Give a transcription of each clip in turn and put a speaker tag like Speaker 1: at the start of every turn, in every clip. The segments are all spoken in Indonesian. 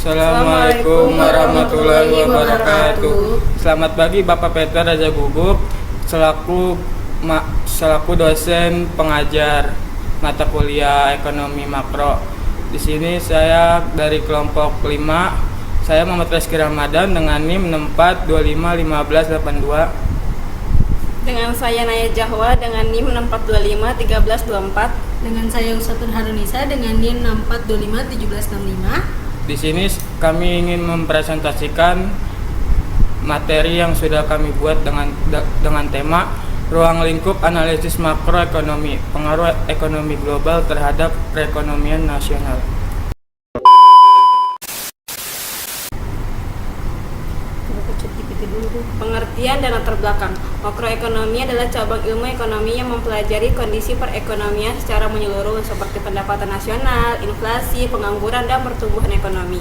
Speaker 1: Assalamualaikum warahmatullahi wabarakatuh. Selamat pagi Bapak Peter Raja Guguk, selaku dosen pengajar mata kuliah ekonomi makro. Di sini saya dari kelompok 5. Saya Muhammad Rizky Ramadan dengan NIM 64251582.
Speaker 2: Dengan saya Naya Jahwa dengan NIM 64251324.
Speaker 3: Dengan saya Usatun Harunisa dengan NIM 64251765.
Speaker 1: Di sini kami ingin mempresentasikan materi yang sudah kami buat dengan tema Ruang Lingkup Analisis Makroekonomi, Pengaruh Ekonomi Global Terhadap Perekonomian Nasional.
Speaker 2: Pengertian dan latar belakang. Makroekonomi adalah cabang ilmu ekonomi yang mempelajari kondisi perekonomian secara menyeluruh seperti pendapatan nasional, inflasi, pengangguran, dan pertumbuhan ekonomi.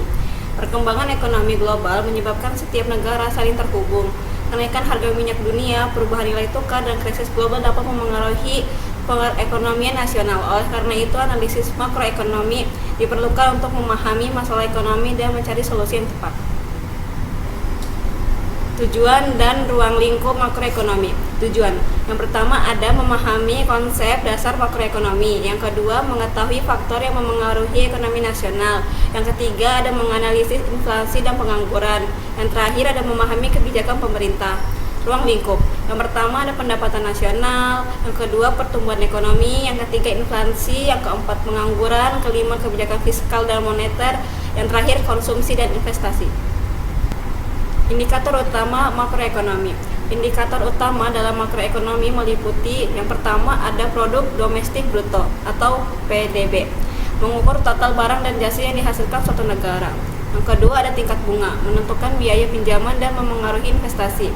Speaker 2: Perkembangan ekonomi global menyebabkan setiap negara saling terhubung. Kenaikan harga minyak dunia, perubahan nilai tukar, dan krisis global dapat memengaruhi perekonomian nasional. Oleh karena itu, analisis makroekonomi diperlukan untuk memahami masalah ekonomi dan mencari solusi yang tepat. Tujuan dan ruang lingkup makroekonomi. Tujuan yang pertama ada memahami konsep dasar makroekonomi. Yang kedua, mengetahui faktor yang memengaruhi ekonomi nasional. Yang ketiga, ada menganalisis inflasi dan pengangguran. Yang terakhir, ada memahami kebijakan pemerintah. Ruang lingkup. Yang pertama ada pendapatan nasional, yang kedua pertumbuhan ekonomi, yang ketiga inflasi, yang keempat pengangguran, kelima kebijakan fiskal dan moneter, yang terakhir konsumsi dan investasi. Indikator utama makroekonomi. Indikator utama dalam makroekonomi meliputi yang pertama ada produk domestik bruto atau PDB, mengukur total barang dan jasa yang dihasilkan suatu negara. Yang kedua ada tingkat bunga, menentukan biaya pinjaman dan memengaruhi investasi.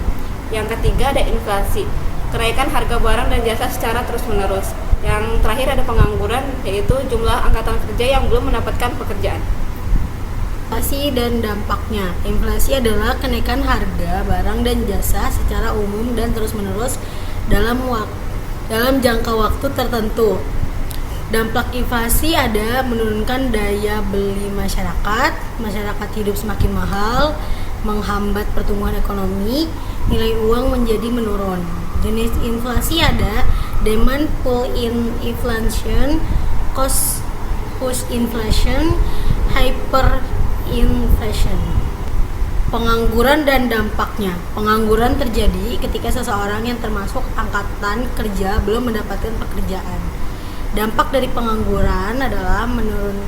Speaker 2: Yang ketiga ada inflasi, kenaikan harga barang dan jasa secara terus-menerus. Yang terakhir ada pengangguran, yaitu jumlah angkatan kerja yang belum mendapatkan pekerjaan.
Speaker 3: Inflasi dan dampaknya. Inflasi adalah kenaikan harga barang dan jasa secara umum dan terus-menerus dalam jangka waktu tertentu. Dampak inflasi ada menurunkan daya beli masyarakat hidup semakin mahal, menghambat pertumbuhan ekonomi, nilai uang menjadi menurun. Jenis inflasi ada demand pull inflation, cost push inflation, hyperinflation. Pengangguran dan dampaknya. Pengangguran terjadi ketika seseorang yang termasuk angkatan kerja belum mendapatkan pekerjaan. Dampak dari pengangguran adalah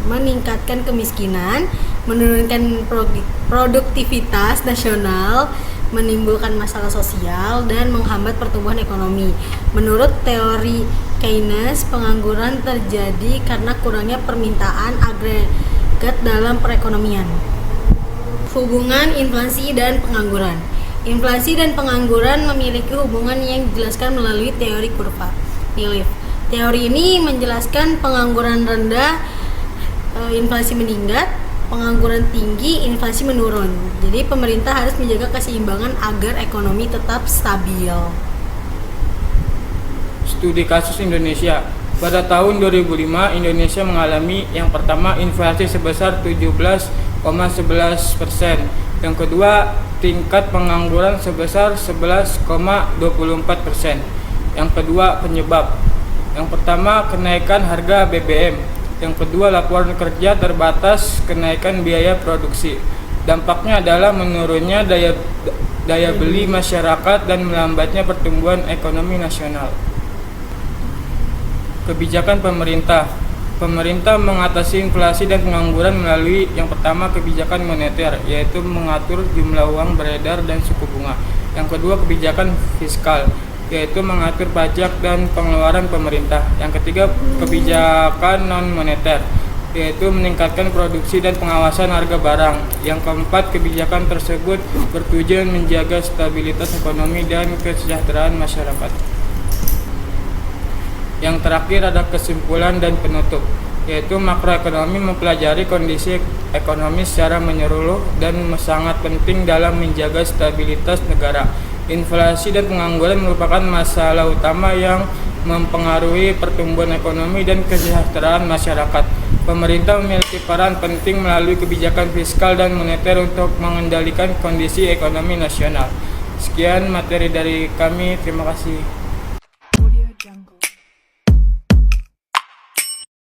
Speaker 3: meningkatkan kemiskinan, menurunkan produktivitas nasional, menimbulkan masalah sosial, dan menghambat pertumbuhan ekonomi. Menurut teori Keynes, pengangguran terjadi karena kurangnya permintaan agregat dalam perekonomian. Hubungan inflasi dan pengangguran. Inflasi dan pengangguran memiliki hubungan yang dijelaskan melalui teori kurva Philip. Teori ini menjelaskan pengangguran rendah, inflasi meningkat, pengangguran tinggi, inflasi menurun. Jadi pemerintah harus menjaga keseimbangan agar ekonomi tetap stabil.
Speaker 1: Studi kasus Indonesia. Pada tahun 2005, Indonesia mengalami yang pertama inflasi sebesar 17,11%. Yang kedua, tingkat pengangguran sebesar 11,24%. Yang kedua, penyebab. Yang pertama, kenaikan harga BBM. Yang kedua, laporan kerja terbatas, kenaikan biaya produksi. Dampaknya adalah menurunnya daya beli masyarakat dan melambatnya pertumbuhan ekonomi nasional. Kebijakan pemerintah. Pemerintah mengatasi inflasi dan pengangguran melalui yang pertama kebijakan moneter, yaitu mengatur jumlah uang beredar dan suku bunga. Yang kedua kebijakan fiskal, yaitu mengatur pajak dan pengeluaran pemerintah. Yang ketiga kebijakan non-moneter, yaitu meningkatkan produksi dan pengawasan harga barang. Yang keempat kebijakan tersebut bertujuan menjaga stabilitas ekonomi dan kesejahteraan masyarakat. Yang terakhir ada kesimpulan dan penutup, yaitu makroekonomi mempelajari kondisi ekonomi secara menyeluruh dan sangat penting dalam menjaga stabilitas negara. Inflasi dan pengangguran merupakan masalah utama yang mempengaruhi pertumbuhan ekonomi dan kesejahteraan masyarakat. Pemerintah memiliki peran penting melalui kebijakan fiskal dan moneter untuk mengendalikan kondisi ekonomi nasional. Sekian materi dari kami, terima kasih.